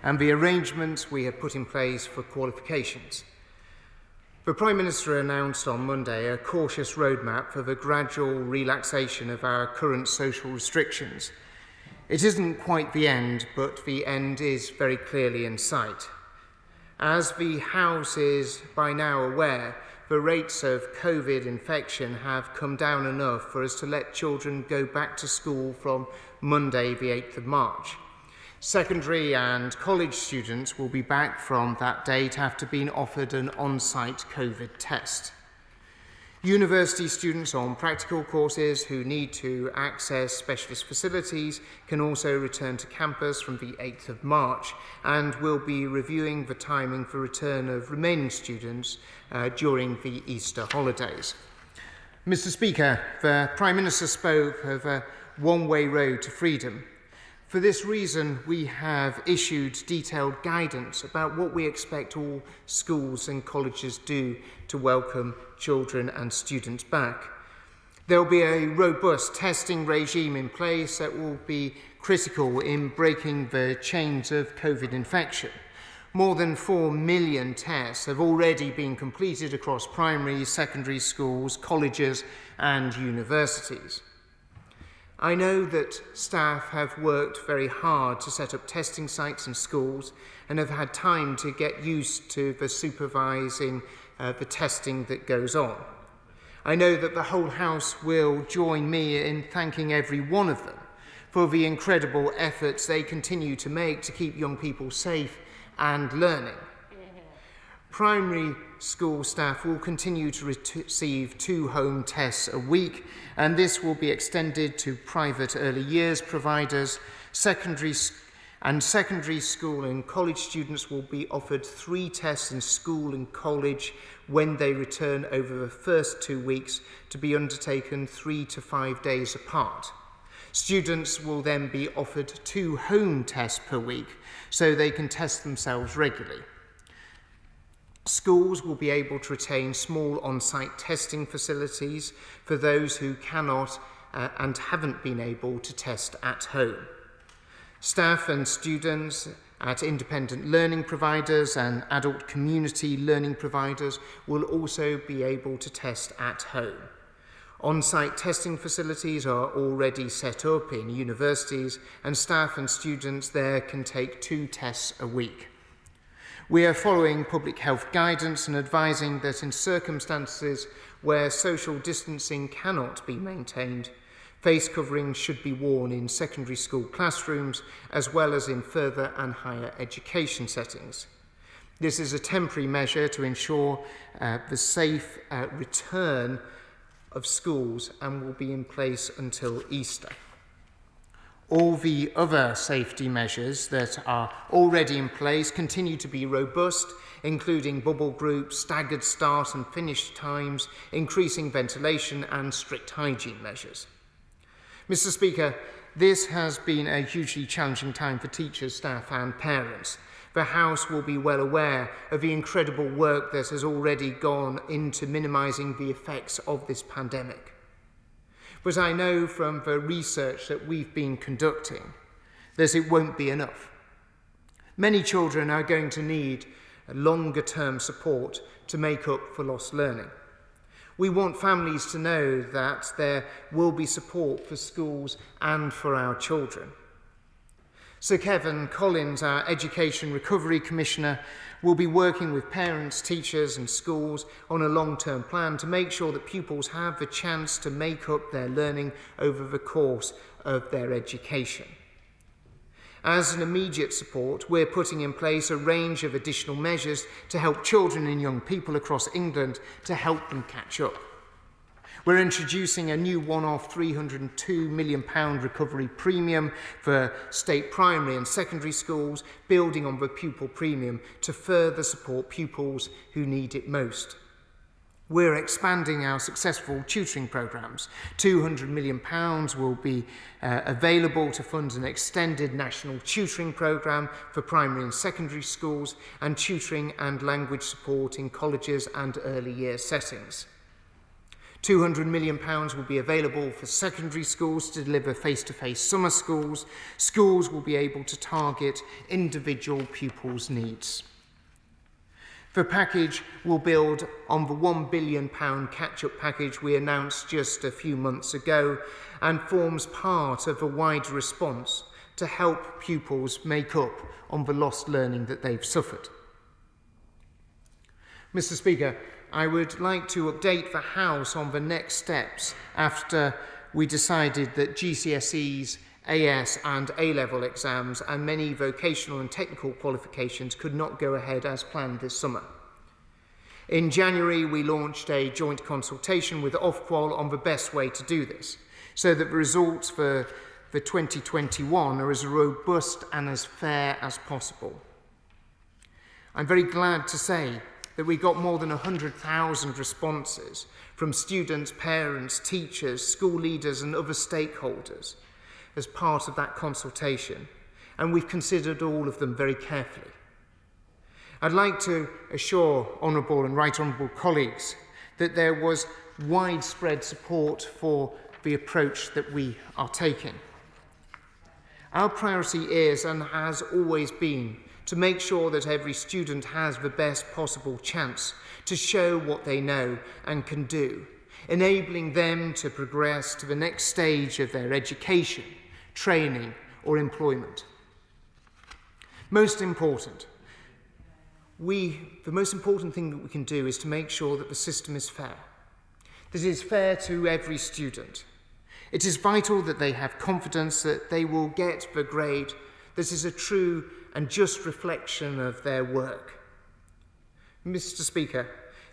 and the arrangements we have put in place for qualifications. The Prime Minister announced on Monday a cautious roadmap for the gradual relaxation of our current social restrictions. It isn't quite the end, but the end is very clearly in sight. As the House is by now aware, the rates of COVID infection have come down enough for us to let children go back to school from Monday, the 8th of March. Secondary and college students will be back from that date after being offered an on-site COVID test. University students on practical courses who need to access specialist facilities can also return to campus from the 8th of March and will be reviewing the timing for return of remaining students during the Easter holidays. Mr. Speaker, the Prime Minister spoke of a one-way road to freedom. For this reason, we have issued detailed guidance about what we expect all schools and colleges do to welcome children and students back. There will be a robust testing regime in place that will be critical in breaking the chains of COVID infection. More than 4 million tests have already been completed across primary, secondary schools, colleges and universities. I know that staff have worked very hard to set up testing sites in schools and have had time to get used to the supervising the testing that goes on. I know that the whole House will join me in thanking every one of them for the incredible efforts they continue to make to keep young people safe and learning. Primary school staff will continue to receive 2 home tests a week, and this will be extended to private early years providers. Secondary school and college students will be offered 3 tests in school and college when they return over the first 2 weeks, to be undertaken 3 to 5 days apart. Students will then be offered 2 home tests per week so they can test themselves regularly. Schools will be able to retain small on-site testing facilities for those who cannot and haven't been able to test at home. Staff and students at independent learning providers and adult community learning providers will also be able to test at home. On-site testing facilities are already set up in universities, and staff and students there can take 2 tests a week. We are following public health guidance and advising that in circumstances where social distancing cannot be maintained, face coverings should be worn in secondary school classrooms as well as in further and higher education settings. This is a temporary measure to ensure the safe return of schools and will be in place until Easter. All the other safety measures that are already in place continue to be robust, including bubble groups, staggered start and finish times, increasing ventilation and strict hygiene measures. Mr. Speaker, this has been a hugely challenging time for teachers, staff and parents. The House will be well aware of the incredible work that has already gone into minimising the effects of this pandemic. But I know from the research that we've been conducting that it won't be enough. Many children are going to need longer-term support to make up for lost learning. We want families to know that there will be support for schools and for our children. Sir Kevin Collins, our Education Recovery Commissioner, will be working with parents, teachers and schools on a long-term plan to make sure that pupils have the chance to make up their learning over the course of their education. As an immediate support, we're putting in place a range of additional measures to help children and young people across England to help them catch up. We're introducing a new one-off £302 million recovery premium for state primary and secondary schools, building on the pupil premium to further support pupils who need it most. We're expanding our successful tutoring programmes. £200 million will be available to fund an extended national tutoring programme for primary and secondary schools and tutoring and language support in colleges and early year settings. £200 million will be available for secondary schools to deliver face-to-face summer schools. Schools will be able to target individual pupils' needs. The package will build on the £1 billion catch-up package we announced just a few months ago and forms part of a wider response to help pupils make up on the lost learning that they've suffered. Mr. Speaker, I would like to update the House on the next steps after we decided that GCSEs, AS and A Level exams and many vocational and technical qualifications could not go ahead as planned this summer. In January, we launched a joint consultation with Ofqual on the best way to do this, so that the results for the 2021 are as robust and as fair as possible. I'm very glad to say that we got more than 100,000 responses from students, parents, teachers, school leaders and other stakeholders as part of that consultation, and we've considered all of them very carefully. I'd like to assure honourable and right honourable colleagues that there was widespread support for the approach that we are taking. Our priority is and has always been to make sure that every student has the best possible chance to show what they know and can do, enabling them to progress to the next stage of their education, training or employment. The most important thing that we can do is to make sure that the system is fair. That it is fair to every student. It is vital that they have confidence that they will get the grade that is a true and just reflection of their work. Mr. Speaker,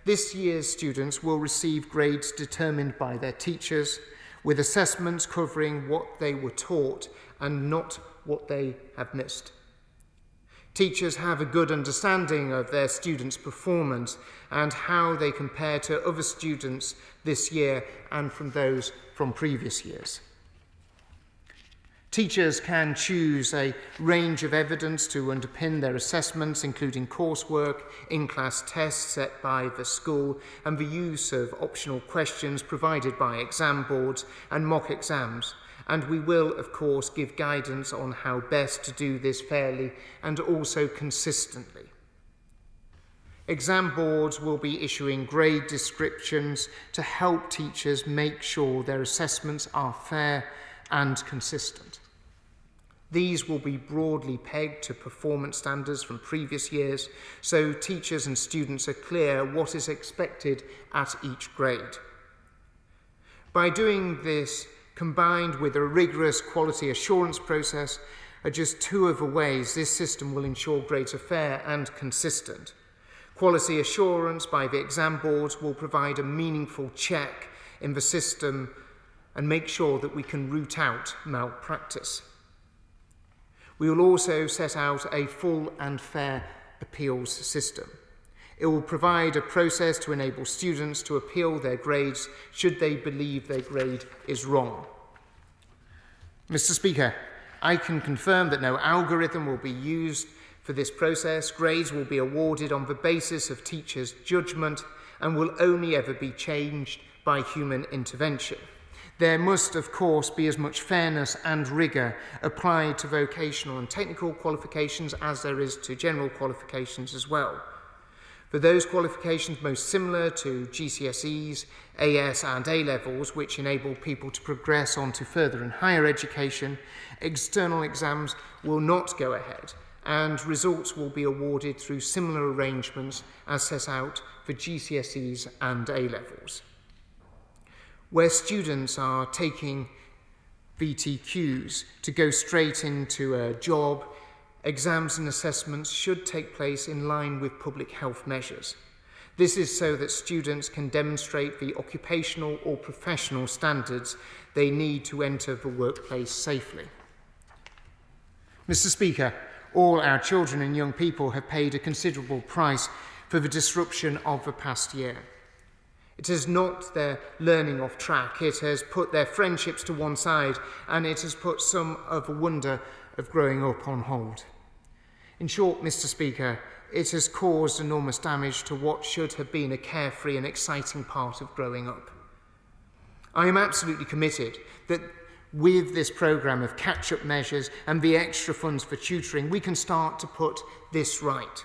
this year's students will receive grades determined by their teachers, with assessments covering what they were taught and not what they have missed. Teachers have a good understanding of their students' performance and how they compare to other students this year and from those from previous years. Teachers can choose a range of evidence to underpin their assessments, including coursework, in-class tests set by the school, and the use of optional questions provided by exam boards and mock exams. And we will, of course, give guidance on how best to do this fairly and also consistently. Exam boards will be issuing grade descriptions to help teachers make sure their assessments are fair and consistent. These will be broadly pegged to performance standards from previous years, so teachers and students are clear what is expected at each grade. By doing this, combined with a rigorous quality assurance process, are just two of the ways this system will ensure grades are fair and consistent. Quality assurance by the exam boards will provide a meaningful check in the system and make sure that we can root out malpractice. We will also set out a full and fair appeals system. It will provide a process to enable students to appeal their grades should they believe their grade is wrong. Mr. Speaker, I can confirm that no algorithm will be used for this process. Grades will be awarded on the basis of teachers' judgment and will only ever be changed by human intervention. There must, of course, be as much fairness and rigour applied to vocational and technical qualifications as there is to general qualifications as well. For those qualifications most similar to GCSEs, AS and A levels, which enable people to progress on to further and higher education, external exams will not go ahead, and results will be awarded through similar arrangements as set out for GCSEs and A levels. Where students are taking VTQs to go straight into a job, exams and assessments should take place in line with public health measures. This is so that students can demonstrate the occupational or professional standards they need to enter the workplace safely. Mr. Speaker, all our children and young people have paid a considerable price for the disruption of the past year. It has knocked their learning off track, it has put their friendships to one side, and it has put some of the wonder of growing up on hold. In short, Mr. Speaker, it has caused enormous damage to what should have been a carefree and exciting part of growing up. I am absolutely committed that with this programme of catch-up measures and the extra funds for tutoring, we can start to put this right.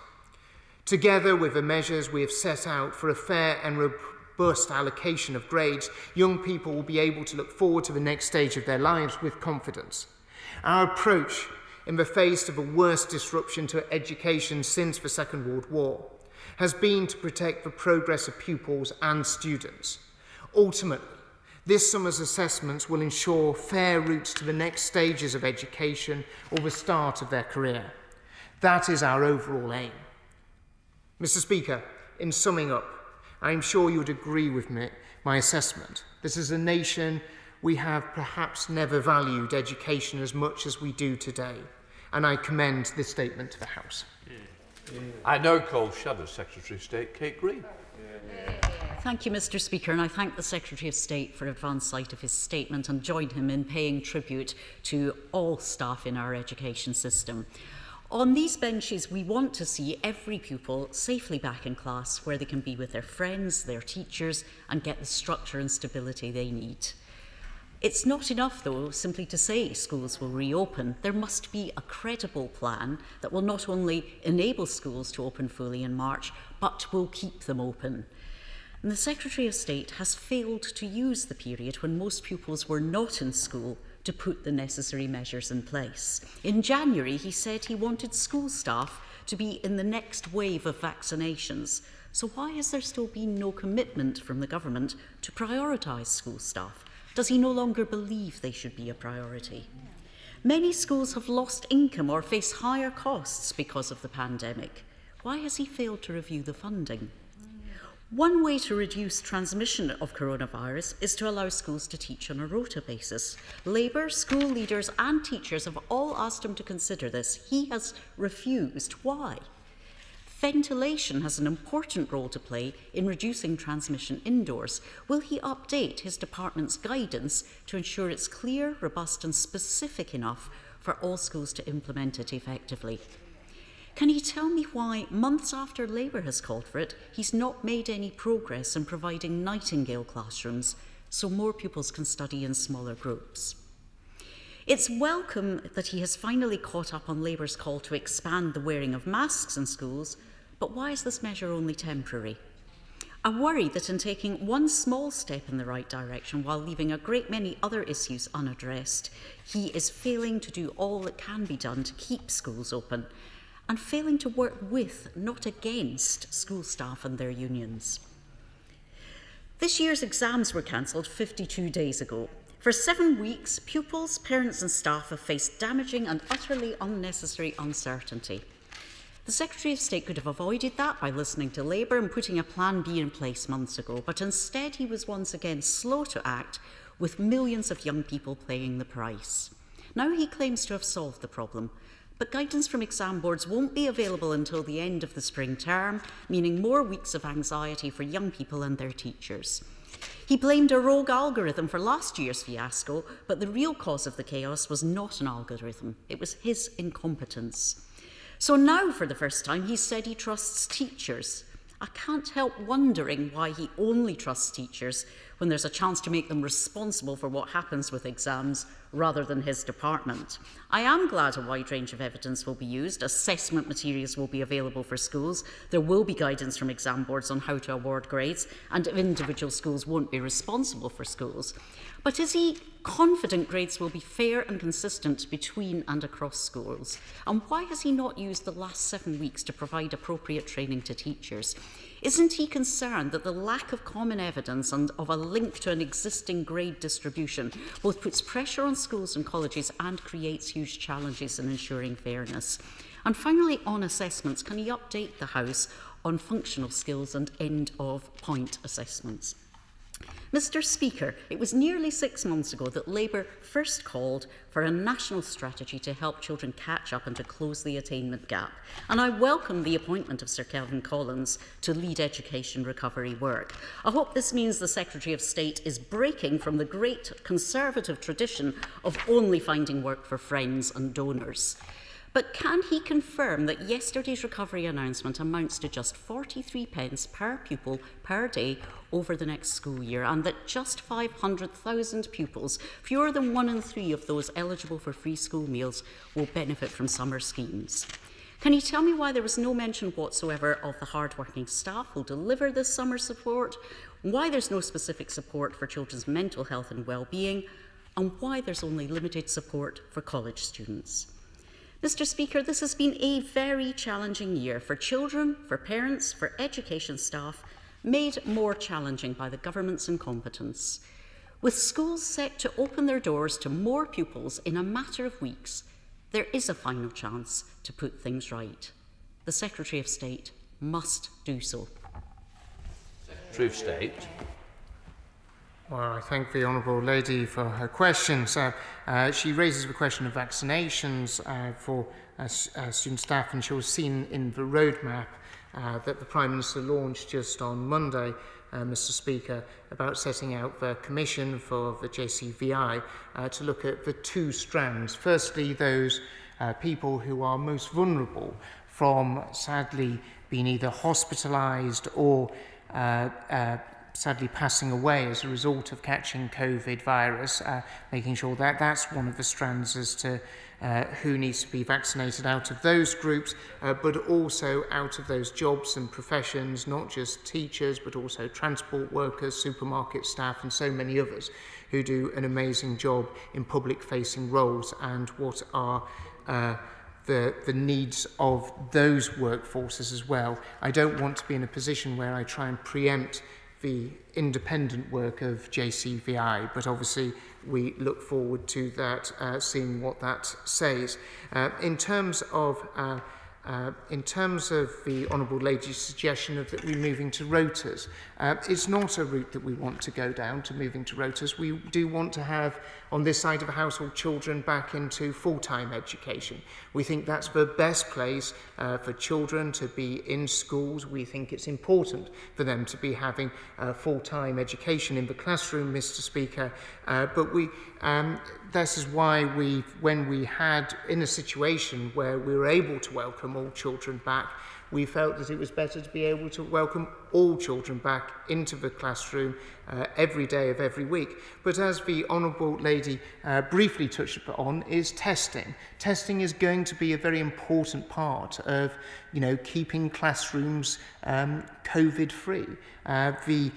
Together with the measures we have set out for a fair and robust allocation of grades, young people will be able to look forward to the next stage of their lives with confidence. Our approach in the face of the worst disruption to education since the Second World War has been to protect the progress of pupils and students. Ultimately, this summer's assessments will ensure fair routes to the next stages of education or the start of their career. That is our overall aim. Mr. Speaker, in summing up, I am sure you would agree with my assessment that as a nation we have perhaps never valued education as much as we do today, and I commend this statement to the House. I now call Shadow Secretary of State Kate Green. Thank you, Mr. Speaker, and I thank the Secretary of State for advance sight of his statement and join him in paying tribute to all staff in our education system. On these benches, we want to see every pupil safely back in class where they can be with their friends, their teachers, and get the structure and stability they need. It's not enough, though, simply to say schools will reopen. There must be a credible plan that will not only enable schools to open fully in March, but will keep them open. And the Secretary of State has failed to use the period when most pupils were not in school to put the necessary measures in place. In January, he said he wanted school staff to be in the next wave of vaccinations. So why has there still been no commitment from the government to prioritise school staff? Does he no longer believe they should be a priority? Many schools have lost income or face higher costs because of the pandemic. Why has he failed to review the funding? One way to reduce transmission of coronavirus is to allow schools to teach on a rota basis. Labour, school leaders and teachers have all asked him to consider this. He has refused. Why? Ventilation has an important role to play in reducing transmission indoors. Will he update his department's guidance to ensure it's clear, robust and specific enough for all schools to implement it effectively? Can he tell me why, months after Labour has called for it, he's not made any progress in providing Nightingale classrooms so more pupils can study in smaller groups? It's welcome that he has finally caught up on Labour's call to expand the wearing of masks in schools, but why is this measure only temporary? I worry that in taking one small step in the right direction while leaving a great many other issues unaddressed, he is failing to do all that can be done to keep schools open, and failing to work with, not against, school staff and their unions. This year's exams were cancelled 52 days ago. For 7 weeks, pupils, parents and staff have faced damaging and utterly unnecessary uncertainty. The Secretary of State could have avoided that by listening to Labour and putting a Plan B in place months ago, but instead he was once again slow to act, with millions of young people paying the price. Now he claims to have solved the problem, but guidance from exam boards won't be available until the end of the spring term, meaning more weeks of anxiety for young people and their teachers. He blamed a rogue algorithm for last year's fiasco, but the real cause of the chaos was not an algorithm. It was his incompetence. So now, for the first time, he said he trusts teachers. I can't help wondering why he only trusts teachers when there's a chance to make them responsible for what happens with exams rather than his department. I am glad a wide range of evidence will be used. Assessment materials will be available for schools. There will be guidance from exam boards on how to award grades, and individual schools won't be responsible for schools. But is he confident grades will be fair and consistent between and across schools? And why has he not used the last 7 weeks to provide appropriate training to teachers? Isn't he concerned that the lack of common evidence and of a link to an existing grade distribution both puts pressure on schools and colleges and creates huge challenges in ensuring fairness? And finally, on assessments, can he update the House on functional skills and end-of-point assessments? Mr. Speaker, it was nearly 6 months ago that Labour first called for a national strategy to help children catch up and to close the attainment gap. And I welcome the appointment of Sir Kelvin Collins to lead education recovery work. I hope this means the Secretary of State is breaking from the great Conservative tradition of only finding work for friends and donors. But can he confirm that yesterday's recovery announcement amounts to just 43 pence per pupil per day over the next school year, and that just 500,000 pupils, fewer than 1 in 3 of those eligible for free school meals, will benefit from summer schemes? Can you tell me why there was no mention whatsoever of the hard-working staff who deliver this summer support, why there's no specific support for children's mental health and well-being, and why there's only limited support for college students? Mr. Speaker, this has been a very challenging year for children, for parents, for education staff, made more challenging by the government's incompetence. With schools set to open their doors to more pupils in a matter of weeks, there is a final chance to put things right. The Secretary of State must do so. Secretary of State. Well, I thank the Honourable Lady for her questions. She raises the question of vaccinations for student staff, and she was seen in the roadmap that the Prime Minister launched just on Monday, Mr. Speaker, about setting out the commission for the JCVI to look at the two strands. Firstly, those people who are most vulnerable from sadly being either hospitalised or sadly passing away as a result of catching COVID virus, making sure that that's one of the strands as to who needs to be vaccinated out of those groups, but also out of those jobs and professions, not just teachers, but also transport workers, supermarket staff, and so many others who do an amazing job in public-facing roles, and what are the needs of those workforces as well. I don't want to be in a position where I try and preempt the independent work of JCVI, but obviously we look forward to that, seeing what that says. In terms of the Honourable Lady's suggestion of that we're moving to rotas, it's not a route that we want to go down, to moving to rotas. We do want to have, on this side of the house, all children back into full-time education. We think that's the best place for children to be in schools. We think it's important for them to be having full-time education in the classroom, Mr. Speaker. But this is why when we had in a situation where we were able to welcome all children back, we felt that it was better to be able to welcome all children back into the classroom every day of every week. But as the Honourable Lady briefly touched upon, is testing. Testing is going to be a very important part of, keeping classrooms COVID-free. The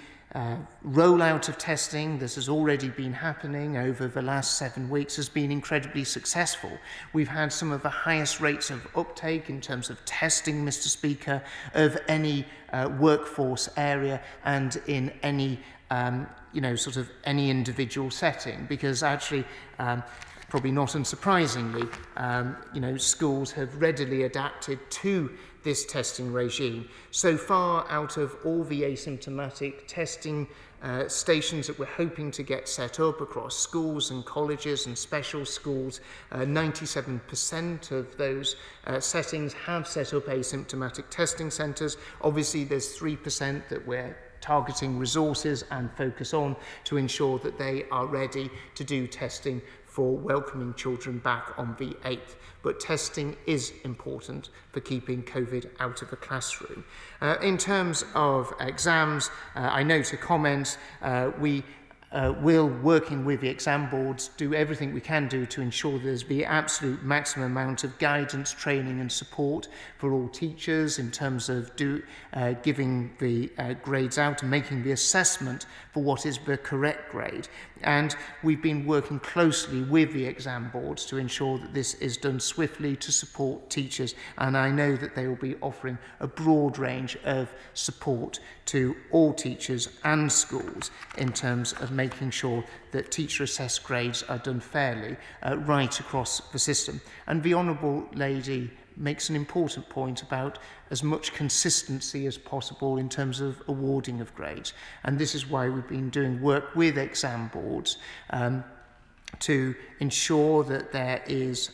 rollout of testing that has already been happening over the last 7 weeks has been incredibly successful. We've had some of the highest rates of uptake in terms of testing, Mr. Speaker, of any workforce area and in any, any individual setting, because actually, probably not unsurprisingly, schools have readily adapted to this testing regime. So far, out of all the asymptomatic testing stations that we're hoping to get set up across schools and colleges and special schools, 97% of those settings have set up asymptomatic testing centres. Obviously, there's 3% that we're targeting resources and focus on to ensure that they are ready to do testing for welcoming children back on the 8th. But testing is important for keeping COVID out of the classroom. In terms of exams, I note a comment. We will, working with the exam boards, do everything we can do to ensure there's the absolute maximum amount of guidance, training and support for all teachers in terms of giving the grades out and making the assessment for what is the correct grade. And we've been working closely with the exam boards to ensure that this is done swiftly to support teachers, and I know that they will be offering a broad range of support to all teachers and schools in terms of making sure that teacher assessed grades are done fairly right across the system. And the Honourable Lady makes an important point about as much consistency as possible in terms of awarding of grades. And this is why we've been doing work with exam boards to ensure that there is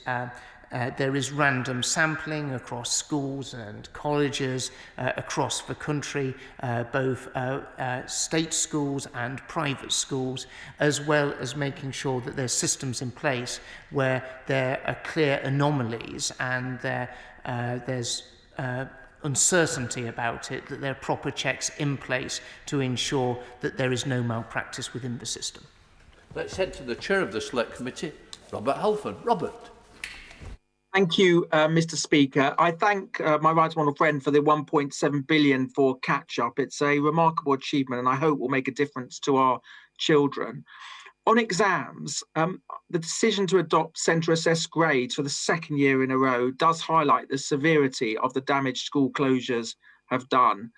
there is random sampling across schools and colleges across the country, both state schools and private schools, as well as making sure that there's systems in place where there are clear anomalies and there's uncertainty about it, that there are proper checks in place to ensure that there is no malpractice within the system. Let's head to the chair of the Select Committee, Robert Halford. Robert. Thank you, Mr. Speaker. I thank my right honourable friend for the 1.7 billion for catch-up. It's a remarkable achievement and I hope will make a difference to our children. On exams, the decision to adopt centre-assessed grades for the second year in a row does highlight the severity of the damage school closures have done.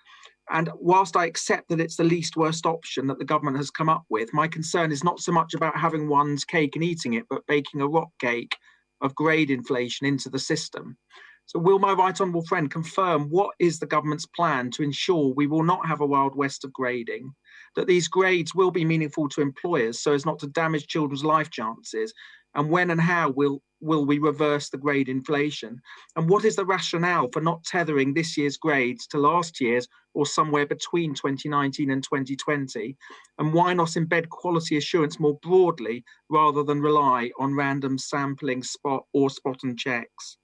And whilst I accept that it's the least worst option that the government has come up with, my concern is not so much about having one's cake and eating it, but baking a rock cake of grade inflation into the system. So will my right honourable friend confirm what is the government's plan to ensure we will not have a wild west of grading, that these grades will be meaningful to employers so as not to damage children's life chances, and when and how will we reverse the grade inflation? And what is the rationale for not tethering this year's grades to last year's or somewhere between 2019 and 2020? And why not embed quality assurance more broadly rather than rely on random sampling spot and checks?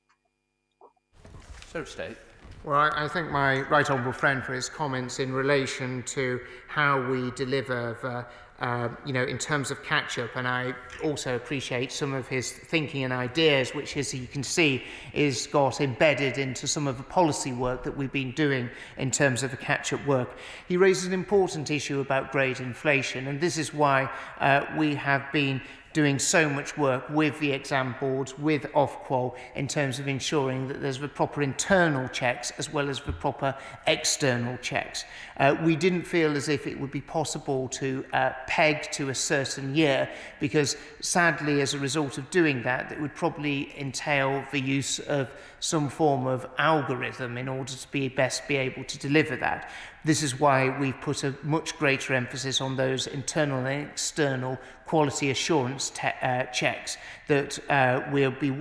Secretary of State. Well, I thank my right honourable friend for his comments in relation to how we deliver the in terms of catch-up, and I also appreciate some of his thinking and ideas, which, as you can see, is got embedded into some of the policy work that we've been doing in terms of the catch-up work. He raises an important issue about grade inflation, and this is why we have been doing so much work with the exam boards, with Ofqual, in terms of ensuring that there's the proper internal checks as well as the proper external checks. We didn't feel as if it would be possible to peg to a certain year, because sadly, as a result of doing that, it would probably entail the use of some form of algorithm in order to be able to deliver that. This is why we've put a much greater emphasis on those internal and external quality assurance checks that we'll be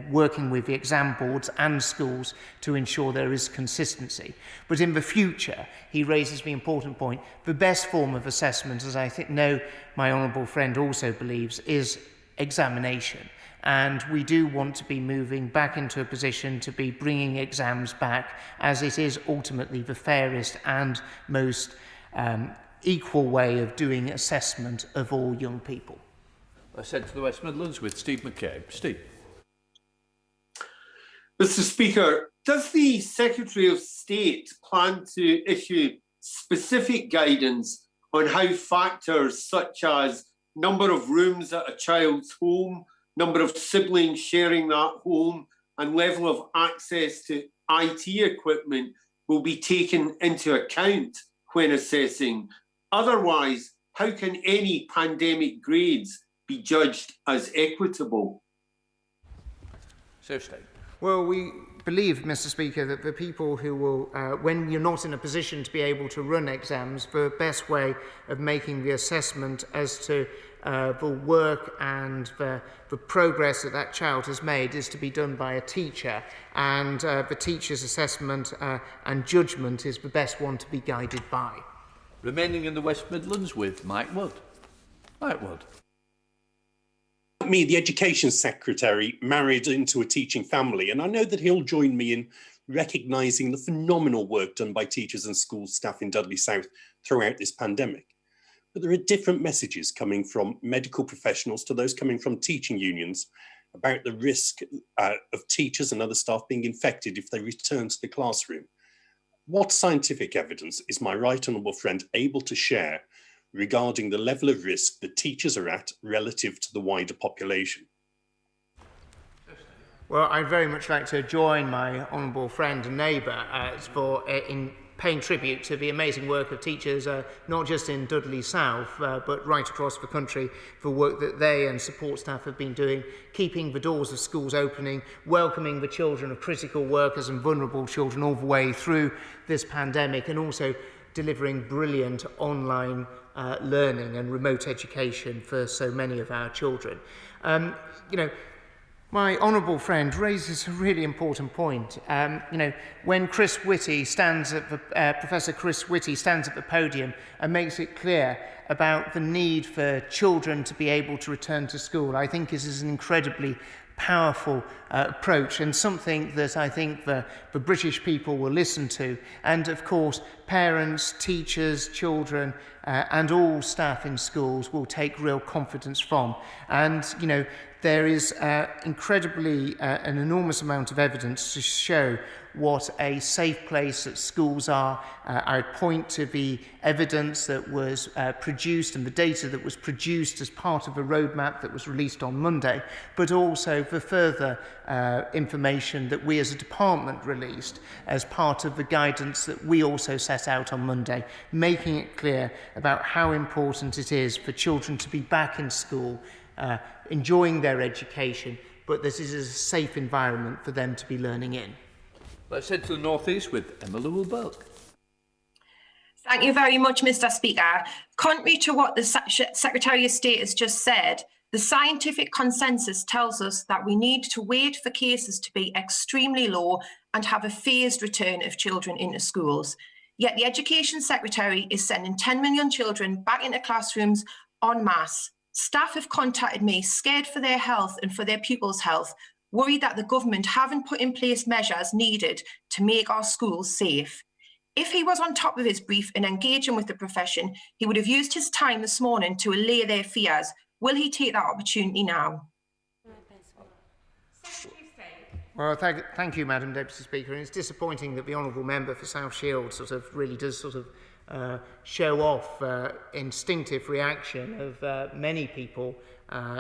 working with the exam boards and schools to ensure there is consistency. But in the future, he raises the important point, the best form of assessment, as I know my honourable friend also believes, is examination. And we do want to be moving back into a position to be bringing exams back, as it is ultimately the fairest and most equal way of doing assessment of all young people. Let's head to the West Midlands with Steve McCabe. Steve. Mr. Speaker, does the Secretary of State plan to issue specific guidance on how factors such as number of rooms at a child's home, number of siblings sharing that home, and level of access to IT equipment will be taken into account when assessing? Otherwise, how can any pandemic grades be judged as equitable? Secretary of State. Well, we believe, Mr. Speaker, that the people who will, when you're not in a position to be able to run exams, the best way of making the assessment as to the work and the progress that that child has made is to be done by a teacher, and the teacher's assessment and judgment is the best one to be guided by. Remaining in the West Midlands with Mike Wood. Mike Wood. Me, the Education Secretary, married into a teaching family, and I know that he'll join me in recognising the phenomenal work done by teachers and school staff in Dudley South throughout this pandemic. But there are different messages coming from medical professionals to those coming from teaching unions about the risk of teachers and other staff being infected if they return to the classroom. What scientific evidence is my right honourable friend able to share regarding the level of risk that teachers are at relative to the wider population? Well, I'd very much like to join my honourable friend and neighbour in paying tribute to the amazing work of teachers, not just in Dudley South, but right across the country, for work that they and support staff have been doing, keeping the doors of schools opening, welcoming the children of critical workers and vulnerable children all the way through this pandemic, and also delivering brilliant online learning and remote education for so many of our children. My honourable friend raises a really important point. When Professor Chris Whitty stands at the podium and makes it clear about the need for children to be able to return to school, I think this is an incredibly powerful approach, and something that I think the British people will listen to, and of course parents, teachers, children and all staff in schools will take real confidence from. And there is incredibly an enormous amount of evidence to show what a safe place that schools are. I would point to the evidence that was produced and the data that was produced as part of a roadmap that was released on Monday, but also the further information that we as a department released as part of the guidance that we also set out on Monday, making it clear about how important it is for children to be back in school, enjoying their education, but this is a safe environment for them to be learning in. Let's head to the North East with Emma Llewellyn-Burke. Thank you very much, Mr. Speaker. Contrary to what the Secretary of State has just said, the scientific consensus tells us that we need to wait for cases to be extremely low and have a phased return of children into schools. Yet the Education Secretary is sending 10 million children back into classrooms en masse. Staff have contacted me scared for their health and for their pupils' health, worried that the government haven't put in place measures needed to make our schools safe. If he was on top of his brief and engaging with the profession, he would have used his time this morning to allay their fears. Will he take that opportunity now? Well, thank you, Madam Deputy Speaker. And it's disappointing that the Honourable Member for South Shields really does show off instinctive reaction of many people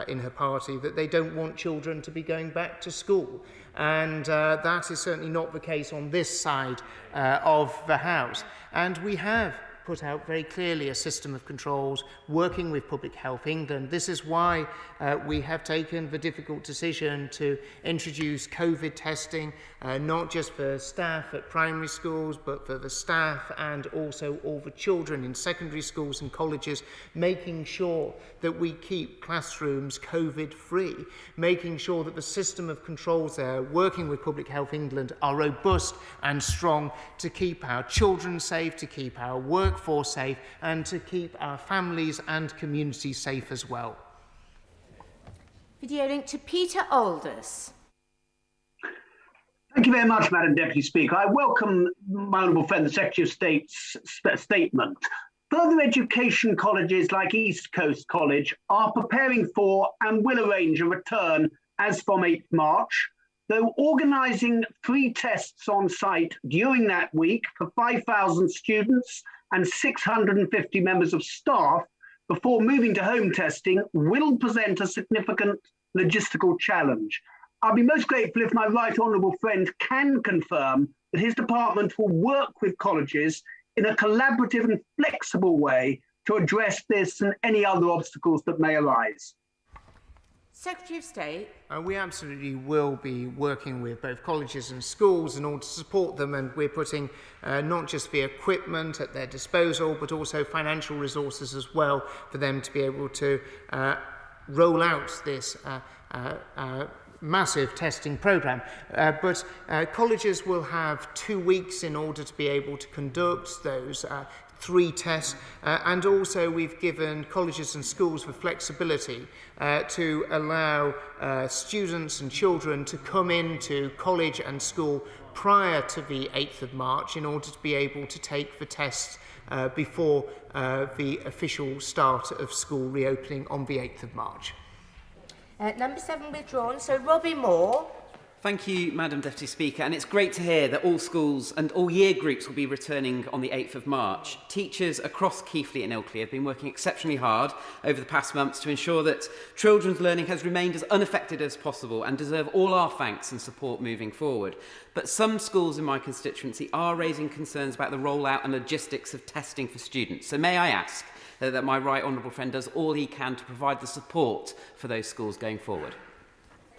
in her party that they don't want children to be going back to school. And that is certainly not the case on this side of the House. And we have put out very clearly a system of controls working with Public Health England. This is why we have taken the difficult decision to introduce COVID testing, not just for staff at primary schools, but for the staff and also all the children in secondary schools and colleges, making sure that we keep classrooms COVID free, making sure that the system of controls there, working with Public Health England, are robust and strong to keep our children safe, to keep our workforce safe, and to keep our families and communities safe as well. Video link to Peter Aldous. Thank you very much, Madam Deputy Speaker. I welcome my honourable friend, the Secretary of State's statement. Further education colleges like East Coast College are preparing for and will arrange a return as from 8th March, though organising free tests on site during that week for 5,000 students and 650 members of staff before moving to home testing will present a significant logistical challenge. I'll be most grateful if my right honourable friend can confirm that his department will work with colleges in a collaborative and flexible way to address this and any other obstacles that may arise. Secretary of State. We absolutely will be working with both colleges and schools in order to support them, and we're putting not just the equipment at their disposal, but also financial resources as well for them to be able to roll out this massive testing programme. But colleges will have 2 weeks in order to be able to conduct those 3 tests, and also we've given colleges and schools the flexibility to allow students and children to come into college and school prior to the 8th of March in order to be able to take the tests before the official start of school reopening on the 8th of March. Number 7 withdrawn, so Robbie Moore. Thank you, Madam Deputy Speaker, and it's great to hear that all schools and all year groups will be returning on the 8th of March. Teachers across Keighley and Ilkley have been working exceptionally hard over the past months to ensure that children's learning has remained as unaffected as possible and deserve all our thanks and support moving forward. But some schools in my constituency are raising concerns about the rollout and logistics of testing for students. So may I ask that my right honourable friend does all he can to provide the support for those schools going forward?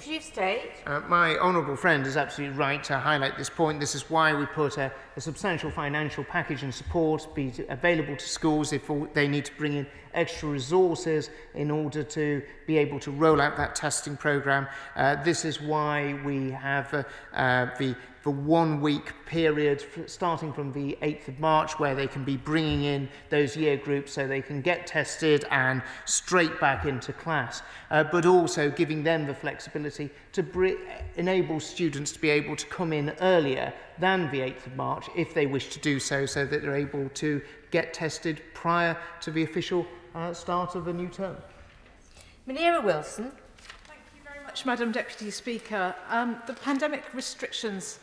Secretary of State. My honourable friend is absolutely right to highlight this point. This is why we put a substantial financial package and support be available to schools if they need to bring in extra resources in order to be able to roll out that testing programme. This is why we have the 1 week period starting from the 8th of March where they can be bringing in those year groups so they can get tested and straight back into class, but also giving them the flexibility to enable students to be able to come in earlier than the 8th of March if they wish to do so, so that they're able to get tested prior to the official start of a new term. Munira Wilson. Thank you very much, Madam Deputy Speaker. The pandemic restrictions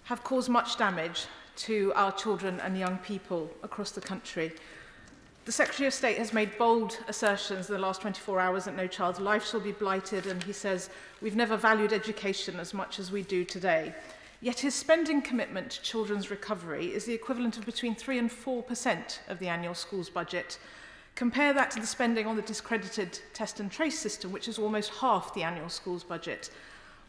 have caused much damage to our children and young people across the country. The Secretary of State has made bold assertions in the last 24 hours that no child's life shall be blighted, and he says we've never valued education as much as we do today. Yet his spending commitment to children's recovery is the equivalent of between 3 and 4% of the annual schools budget. Compare that to the spending on the discredited test and trace system, which is almost half the annual schools budget.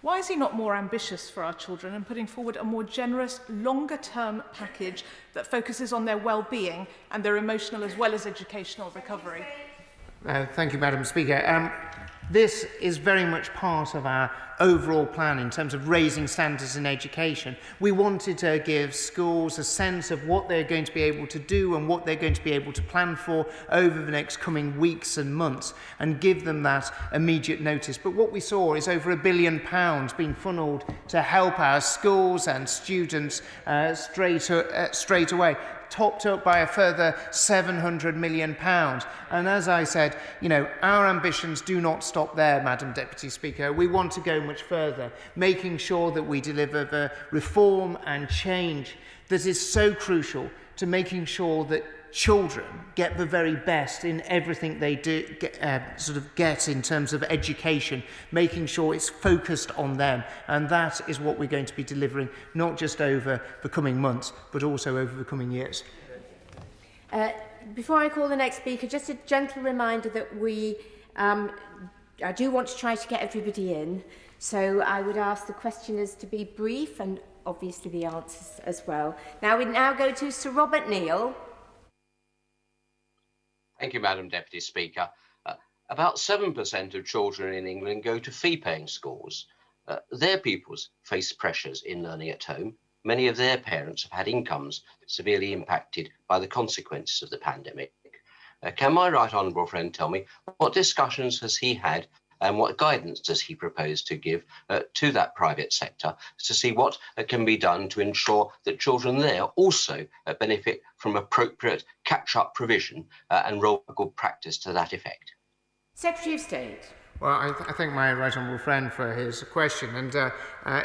Why is he not more ambitious for our children and putting forward a more generous, longer-term package that focuses on their well-being and their emotional as well as educational recovery? Thank you, Madam Speaker. This is very much part of our overall plan in terms of raising standards in education. We wanted to give schools a sense of what they're going to be able to do and what they're going to be able to plan for over the next coming weeks and months and give them that immediate notice. But what we saw is over £1 billion being funnelled to help our schools and students straight away, topped up by a further £700 million. And as I said, our ambitions do not stop there, Madam Deputy Speaker. We want to go much further, making sure that we deliver the reform and change that is so crucial to making sure that children get the very best in everything they do get in terms of education, making sure it's focused on them. And that is what we're going to be delivering, not just over the coming months, but also over the coming years. Before I call the next speaker, just a gentle reminder that I do want to try to get everybody in. So I would ask the questioners to be brief and obviously the answers as well. Now we go to Sir Robert Neal. Thank you, Madam Deputy Speaker. About 7% of children in England go to fee-paying schools. Their pupils face pressures in learning at home. Many of their parents have had incomes severely impacted by the consequences of the pandemic. Can my right honourable friend tell me what discussions has he had and what guidance does he propose to give to that private sector to see what can be done to ensure that children there also benefit from appropriate catch-up provision and roll good practice to that effect? Secretary of State. Well, I thank my right honourable friend for his question, and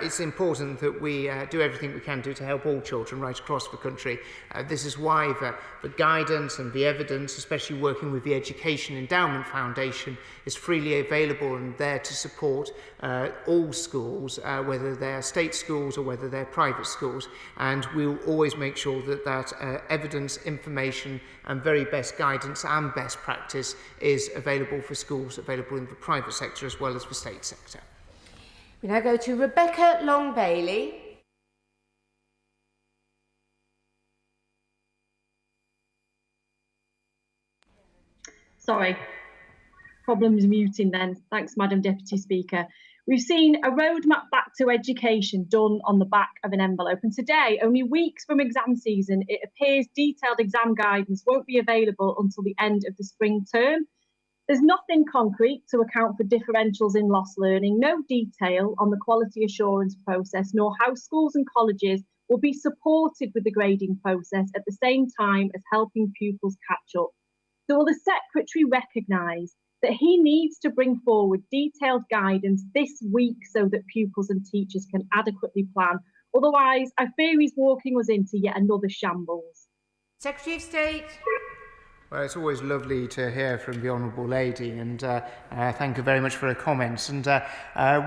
it's important that we do everything we can do to help all children right across the country. This is why the guidance and the evidence, especially working with the Education Endowment Foundation, is freely available and there to support all schools, whether they're state schools or whether they're private schools. And we'll always make sure that that evidence, information and very best guidance and best practice is available for schools, available in the private sector as well as the state sector. We now go to Rebecca Long-Bailey. Sorry, problems muting then. Thanks, Madam Deputy Speaker. We've seen a roadmap back to education done on the back of an envelope. And today, only weeks from exam season, it appears detailed exam guidance won't be available until the end of the spring term. There's nothing concrete to account for differentials in lost learning, no detail on the quality assurance process, nor how schools and colleges will be supported with the grading process at the same time as helping pupils catch up. So will the Secretary recognise that he needs to bring forward detailed guidance this week so that pupils and teachers can adequately plan? Otherwise, I fear he's walking us into yet another shambles. Secretary of State. Well, it's always lovely to hear from the Honourable Lady, and thank her very much for her comments. And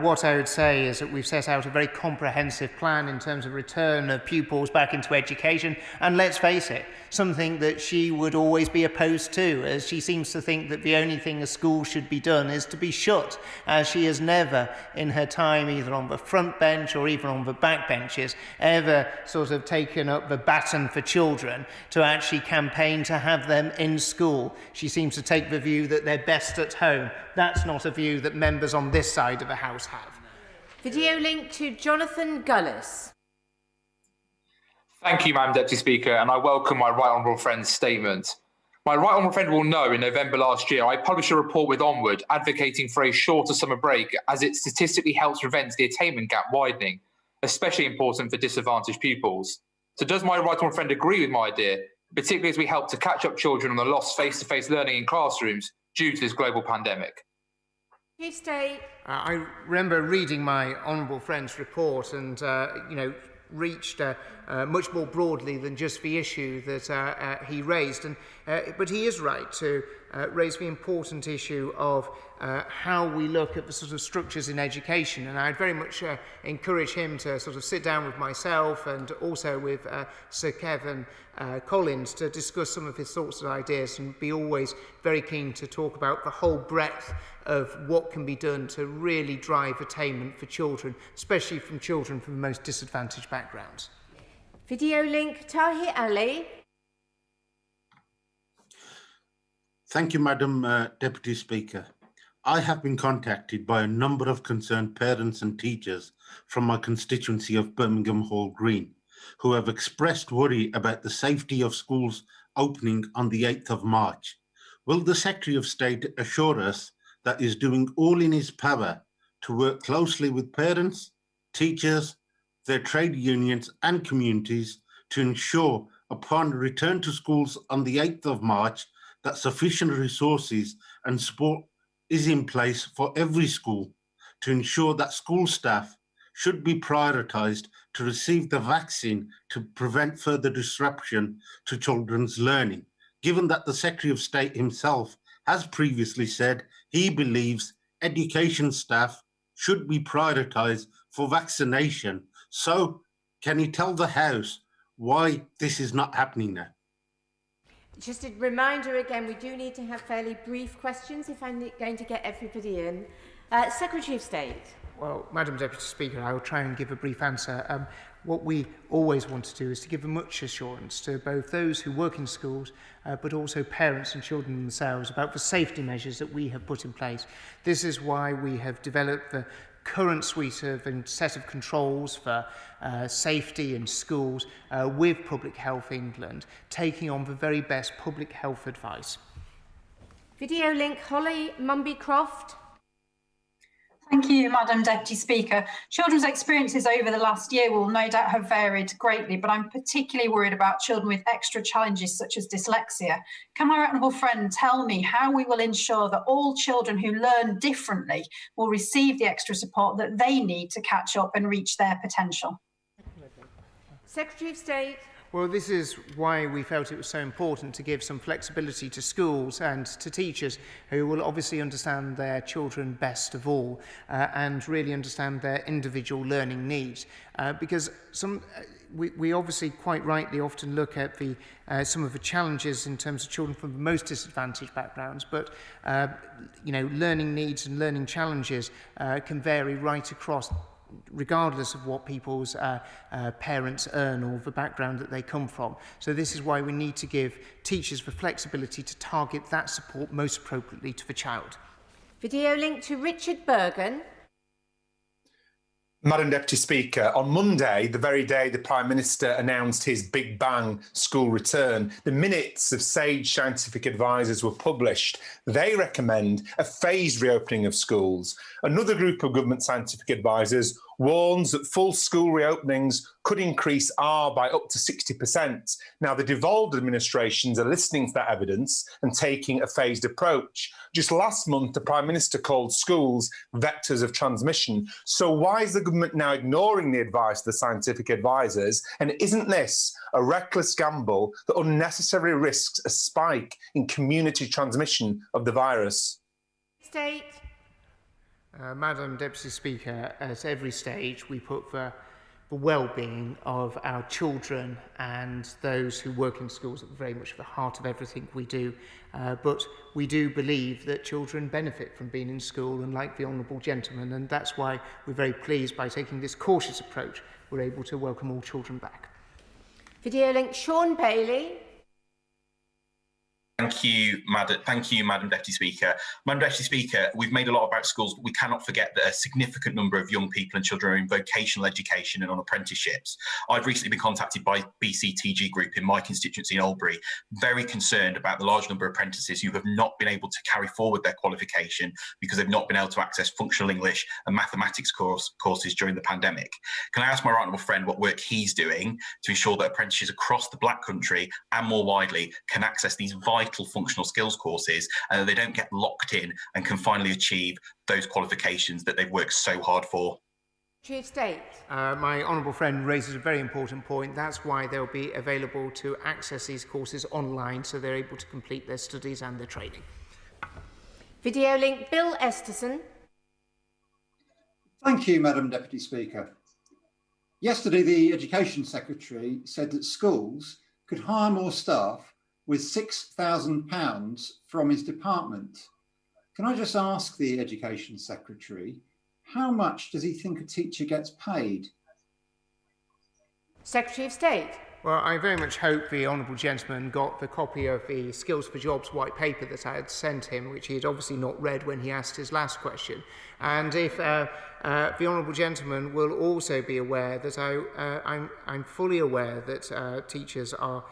what I would say is that we've set out a very comprehensive plan in terms of return of pupils back into education, and let's face it, something that she would always be opposed to, as she seems to think that the only thing a school should be done is to be shut. She has never, in her time, either on the front bench or even on the back benches, ever sort of taken up the baton for children to actually campaign to have them in school. She seems to take the view that they're best at home. That's not a view that members on this side of the House have. Video link to Jonathan Gullis. Thank you, Madam Deputy Speaker, and I welcome my right honourable friend's statement. My right honourable friend will know in November last year, I published a report with Onward advocating for a shorter summer break as it statistically helps prevent the attainment gap widening, especially important for disadvantaged pupils. So does my right honourable friend agree with my idea, particularly as we help to catch up children on the lost face-to-face learning in classrooms due to this global pandemic? Chief State. I remember reading my honourable friend's report and, reached much more broadly than just the issue that he raised. But he is right to raise the important issue of how we look at the sort of structures in education. And I'd very much encourage him to sort of sit down with myself and also with Sir Kevin Collins to discuss some of his thoughts and ideas, and be always very keen to talk about the whole breadth of what can be done to really drive attainment for children, especially from children from the most disadvantaged backgrounds. Video link, Tahir Ali. Thank you, Madam Deputy Speaker. I have been contacted by a number of concerned parents and teachers from my constituency of Birmingham Hall Green, who have expressed worry about the safety of schools opening on the 8th of March. Will the Secretary of State assure us that he is doing all in his power to work closely with parents, teachers, their trade unions and communities to ensure upon return to schools on the 8th of March that sufficient resources and support is in place for every school to ensure that school staff should be prioritised to receive the vaccine to prevent further disruption to children's learning, given that the Secretary of State himself has previously said he believes education staff should be prioritised for vaccination. So can you tell the House why this is not happening now? Just a reminder again, we do need to have fairly brief questions if I'm going to get everybody in. Secretary of State. Well, Madam Deputy Speaker, I will try and give a brief answer. What we always want to do is to give much assurance to both those who work in schools, but also parents and children themselves about the safety measures that we have put in place. This is why we have developed the current suite of and set of controls for safety in schools with Public Health England, taking on the very best public health advice. Video link, Holly Mumby-Croft. Thank you, Madam Deputy Speaker. Children's experiences over the last year will no doubt have varied greatly, but I'm particularly worried about children with extra challenges such as dyslexia. Can my honourable friend tell me how we will ensure that all children who learn differently will receive the extra support that they need to catch up and reach their potential? Secretary of State. Well, this is why we felt it was so important to give some flexibility to schools and to teachers who will obviously understand their children best of all and really understand their individual learning needs. Because we obviously quite rightly often look at some of the challenges in terms of children from the most disadvantaged backgrounds, but learning needs and learning challenges can vary right across, regardless of what people's parents earn or the background that they come from. So this is why we need to give teachers the flexibility to target that support most appropriately to the child. Video link to Richard Bergen. Madam Deputy Speaker, on Monday, the very day the Prime Minister announced his Big Bang school return, the minutes of Sage scientific advisors were published. They recommend a phased reopening of schools. Another group of government scientific advisors warns that full school reopenings could increase R by up to 60%. Now, the devolved administrations are listening to that evidence and taking a phased approach. Just last month, the Prime Minister called schools vectors of transmission. So why is the government now ignoring the advice of the scientific advisors? And isn't this a reckless gamble that unnecessarily risks a spike in community transmission of the virus? State. Madam Deputy Speaker, at every stage we put the well-being of our children and those who work in schools at very much at the heart of everything we do. But we do believe that children benefit from being in school, and like the Honourable Gentleman, and that's why we're very pleased by taking this cautious approach, we're able to welcome all children back. Video link, Sean Bailey. Thank you, Madam Deputy Speaker. Madam Deputy Speaker, we've made a lot about schools, but we cannot forget that a significant number of young people and children are in vocational education and on apprenticeships. I've recently been contacted by BCTG Group in my constituency in Albury, very concerned about the large number of apprentices who have not been able to carry forward their qualification because they've not been able to access functional English and mathematics courses during the pandemic. Can I ask my right honourable friend what work he's doing to ensure that apprentices across the Black Country and more widely can access these vital functional skills courses and that they don't get locked in and can finally achieve those qualifications that they've worked so hard for? Chief State. My honourable friend raises a very important point. That's why they'll be available to access these courses online, so they're able to complete their studies and their training. Video link, Bill Esterson. Thank you, Madam Deputy Speaker. Yesterday, the Education Secretary said that schools could hire more staff with £6,000 from his department. Can I just ask the Education Secretary, how much does he think a teacher gets paid? Secretary of State. Well, I very much hope the Honourable Gentleman got the copy of the Skills for Jobs white paper that I had sent him, which he had obviously not read when he asked his last question. And if the Honourable Gentleman will also be aware that I'm fully aware that teachers are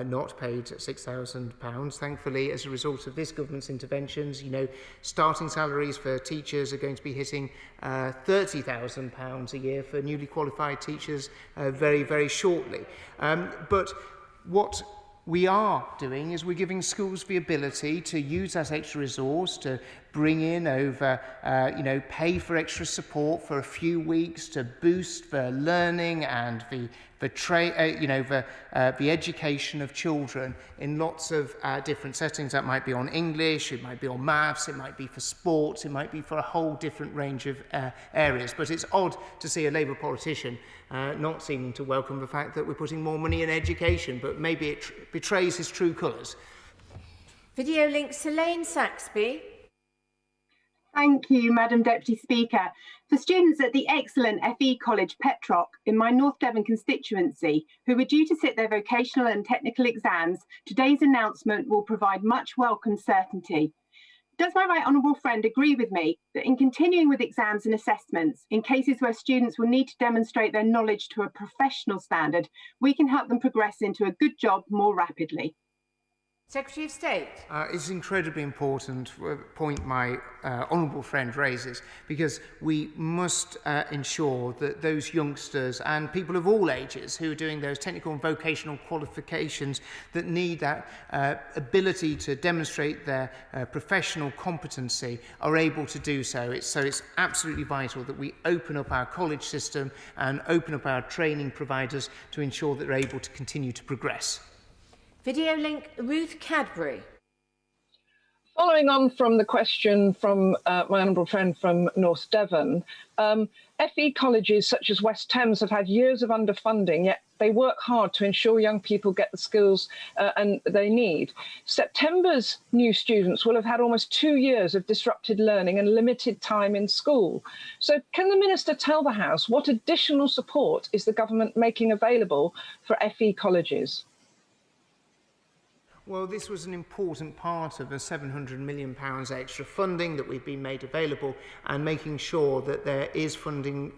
not paid £6,000. Thankfully, as a result of this government's interventions, you know, starting salaries for teachers are going to be hitting £30,000 a year for newly qualified teachers very, very shortly. But what we are doing is we're giving schools the ability to use that extra resource to bring in over, pay for extra support for a few weeks to boost the learning and the education of children in lots of different settings. That might be on English, it might be on maths, it might be for sports, it might be for a whole different range of areas. But it's odd to see a Labour politician not seeming to welcome the fact that we're putting more money in education, but maybe it betrays his true colours. Video link, Selene Saxby. Thank you, Madam Deputy Speaker. For students at the excellent FE College Petrock in my North Devon constituency who were due to sit their vocational and technical exams, today's announcement will provide much welcome certainty. Does my right honourable friend agree with me that in continuing with exams and assessments, in cases where students will need to demonstrate their knowledge to a professional standard, we can help them progress into a good job more rapidly? Secretary of State. It's incredibly important point my honourable friend raises, because we must ensure that those youngsters and people of all ages who are doing those technical and vocational qualifications that need that ability to demonstrate their professional competency are able to do so. It's absolutely vital that we open up our college system and open up our training providers to ensure that they're able to continue to progress. Video link, Ruth Cadbury. Following on from the question from my honourable friend from North Devon, FE colleges such as West Thames have had years of underfunding, yet they work hard to ensure young people get the skills and they need. September's new students will have had almost 2 years of disrupted learning and limited time in school. So can the Minister tell the House what additional support is the government making available for FE colleges? Well, this was an important part of the £700 million extra funding that we've been made available, and making sure that there is funding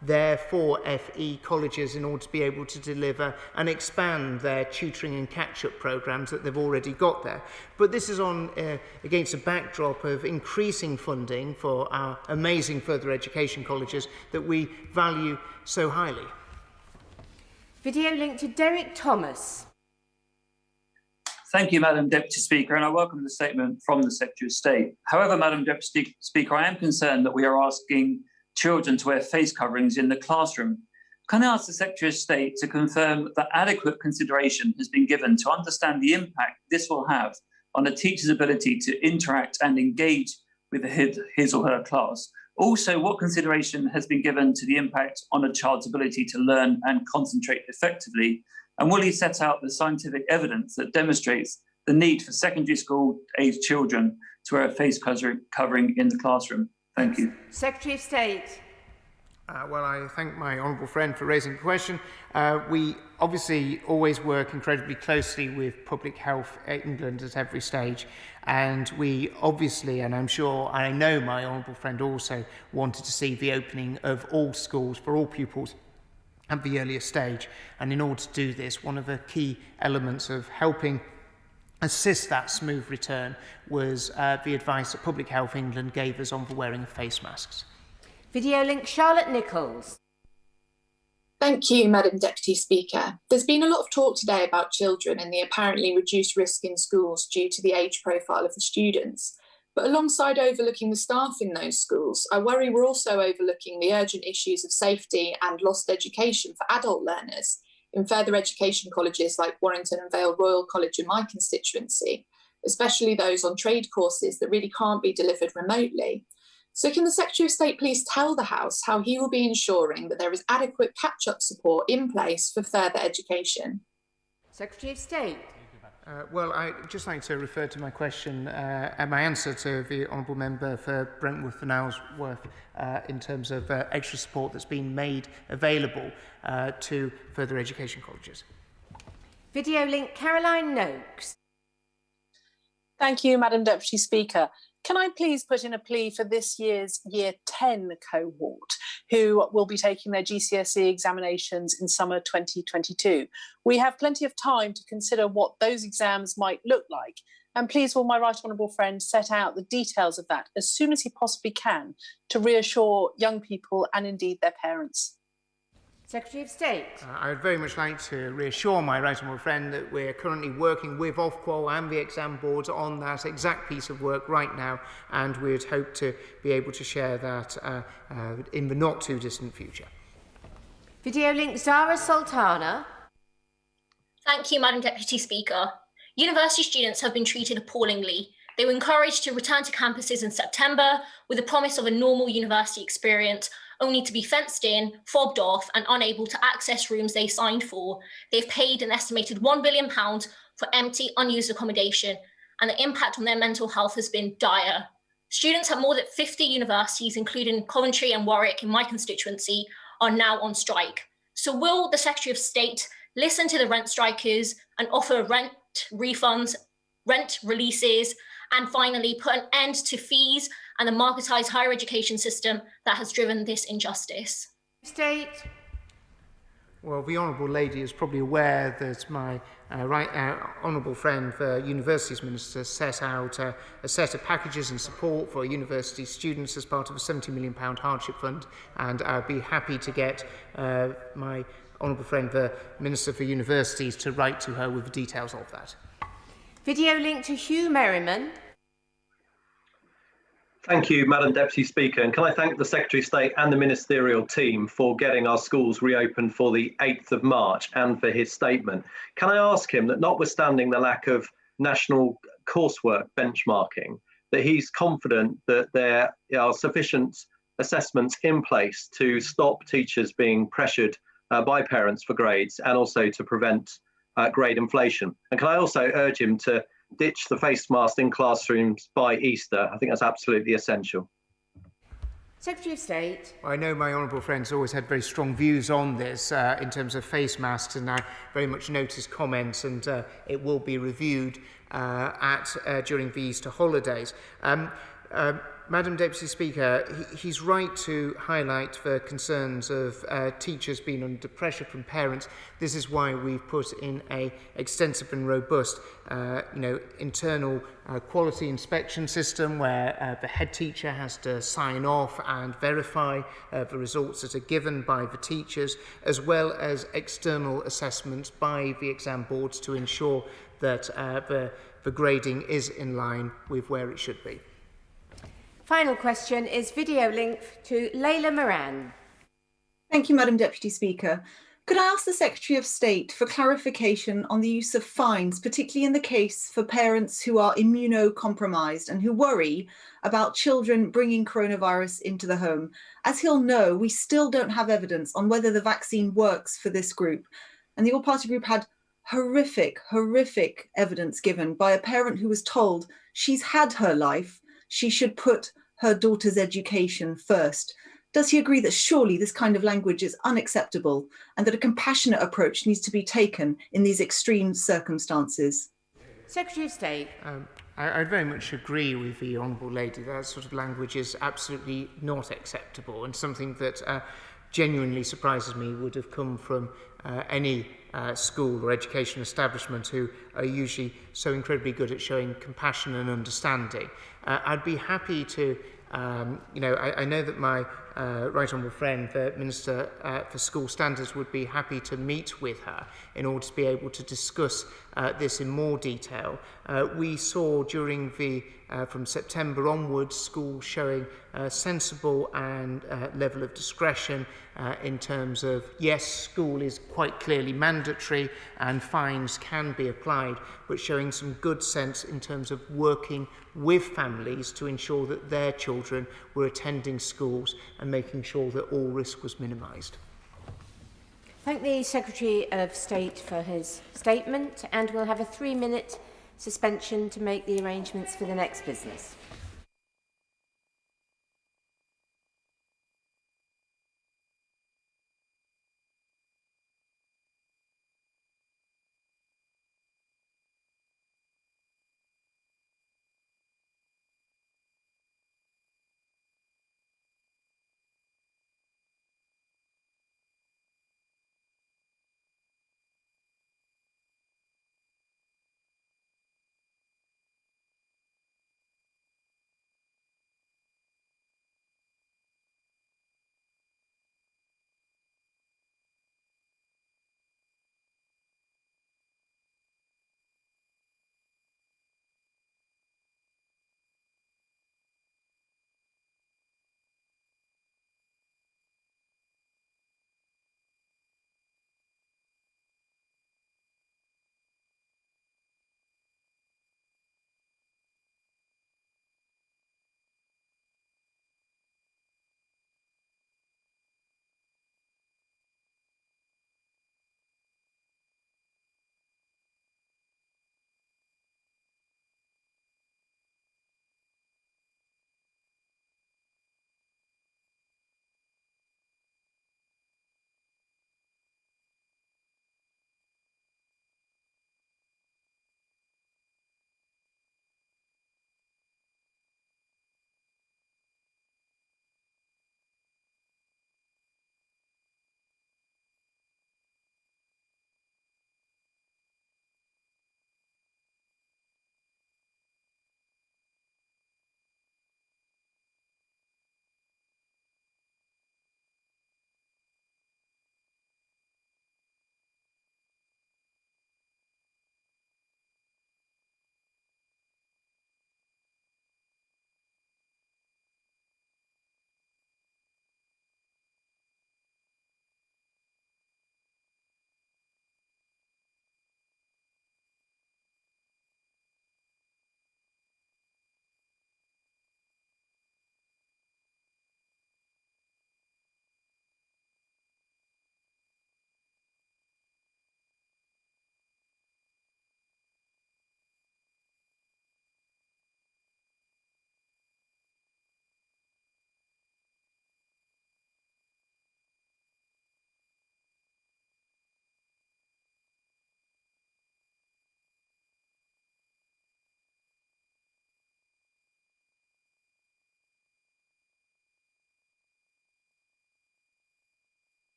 there for FE colleges in order to be able to deliver and expand their tutoring and catch-up programmes that they've already got there. But this is on against a backdrop of increasing funding for our amazing further education colleges that we value so highly. Video link to Derek Thomas. Thank you, Madam Deputy Speaker, and I welcome the statement from the Secretary of State. However, Madam Deputy Speaker, I am concerned that we are asking children to wear face coverings in the classroom. Can I ask the Secretary of State to confirm that adequate consideration has been given to understand the impact this will have on a teacher's ability to interact and engage with his or her class? Also, what consideration has been given to the impact on a child's ability to learn and concentrate effectively? And will he set out the scientific evidence that demonstrates the need for secondary school age children to wear a face covering in the classroom? Thank you. Secretary of State. Well, I thank my honourable friend for raising the question. We obviously always work incredibly closely with Public Health England at every stage. And we obviously, and I'm sure, I know my honourable friend also wanted to see the opening of all schools for all pupils at the earliest stage. And in order to do this, one of the key elements of helping assist that smooth return was the advice that Public Health England gave us on the wearing of face masks. Video link Charlotte Nichols. Thank you, Madam Deputy Speaker. There's been a lot of talk today about children and the apparently reduced risk in schools due to the age profile of the students. But alongside overlooking the staff in those schools, I worry we're also overlooking the urgent issues of safety and lost education for adult learners in further education colleges like Warrington and Vale Royal College in my constituency, especially those on trade courses that really can't be delivered remotely. So can the Secretary of State please tell the House how he will be ensuring that there is adequate catch-up support in place for further education? Secretary of State. Well, I'd just like to refer to my question and my answer to the honourable member for Brentworth and Ellsworth in terms of extra support that's been made available to further education colleges. Video link Caroline Noakes. Thank you, Madam Deputy Speaker. Can I please put in a plea for this year's Year 10 cohort who will be taking their GCSE examinations in summer 2022? We have plenty of time to consider what those exams might look like. And please will my right honourable friend set out the details of that as soon as he possibly can to reassure young people and indeed their parents. Secretary of State. I would very much like to reassure my right honourable friend that we're currently working with Ofqual and the exam boards on that exact piece of work right now, and we would hope to be able to share that in the not too distant future. Video link Zara Sultana. Thank you, Madam Deputy Speaker. University students have been treated appallingly. They were encouraged to return to campuses in September with the promise of a normal university experience, only to be fenced in, fobbed off, and unable to access rooms they signed for. They've paid an estimated £1 billion for empty, unused accommodation, and the impact on their mental health has been dire. Students at more than 50 universities, including Coventry and Warwick in my constituency, are now on strike. So will the Secretary of State listen to the rent strikers and offer rent refunds, rent releases, and finally put an end to fees and the marketised higher education system that has driven this injustice? State. Well, the honourable lady is probably aware that my honourable friend, the Universities Minister, set out a set of packages and support for university students as part of a £70 million hardship fund, and I'd be happy to get my honourable friend, the Minister for Universities, to write to her with the details of that. Video link to Hugh Merriman. Thank you, Madam Deputy Speaker. And can I thank the Secretary of State and the ministerial team for getting our schools reopened for the 8th of March and for his statement. Can I ask him that, notwithstanding the lack of national coursework benchmarking, that he's confident that there are sufficient assessments in place to stop teachers being pressured by parents for grades and also to prevent grade inflation? And can I also urge him to ditch the face mask in classrooms by Easter? I think that's absolutely essential. Secretary of State. I know my honourable friend's always had very strong views on this in terms of face masks, and I very much note his comments, and it will be reviewed during the Easter holidays. Madam Deputy Speaker, he's right to highlight the concerns of teachers being under pressure from parents. This is why we've put in an extensive and robust internal quality inspection system where the head teacher has to sign off and verify the results that are given by the teachers, as well as external assessments by the exam boards to ensure that the grading is in line with where it should be. Final question is video link to Layla Moran. Thank you, Madam Deputy Speaker. Could I ask the Secretary of State for clarification on the use of fines, particularly in the case for parents who are immunocompromised and who worry about children bringing coronavirus into the home? As he'll know, we still don't have evidence on whether the vaccine works for this group. And the all-party group had horrific evidence given by a parent who was told she's had her life, she should put her daughter's education first. Does he agree that surely this kind of language is unacceptable and that a compassionate approach needs to be taken in these extreme circumstances? Secretary of State. I very much agree with the Honourable Lady. That sort of language is absolutely not acceptable, and something that genuinely surprises me would have come from any school or education establishment who are usually so incredibly good at showing compassion and understanding. I'd be happy to, I know that my right honourable friend, the Minister for School Standards, would be happy to meet with her in order to be able to discuss this in more detail. We saw during from September onwards, schools showing sensible and level of discretion in terms of, yes, school is quite clearly mandatory and fines can be applied, but showing some good sense in terms of working with families to ensure that their children were attending schools and making sure that all risk was minimised. Thank the Secretary of State for his statement, and we'll have a 3-minute suspension to make the arrangements for the next business.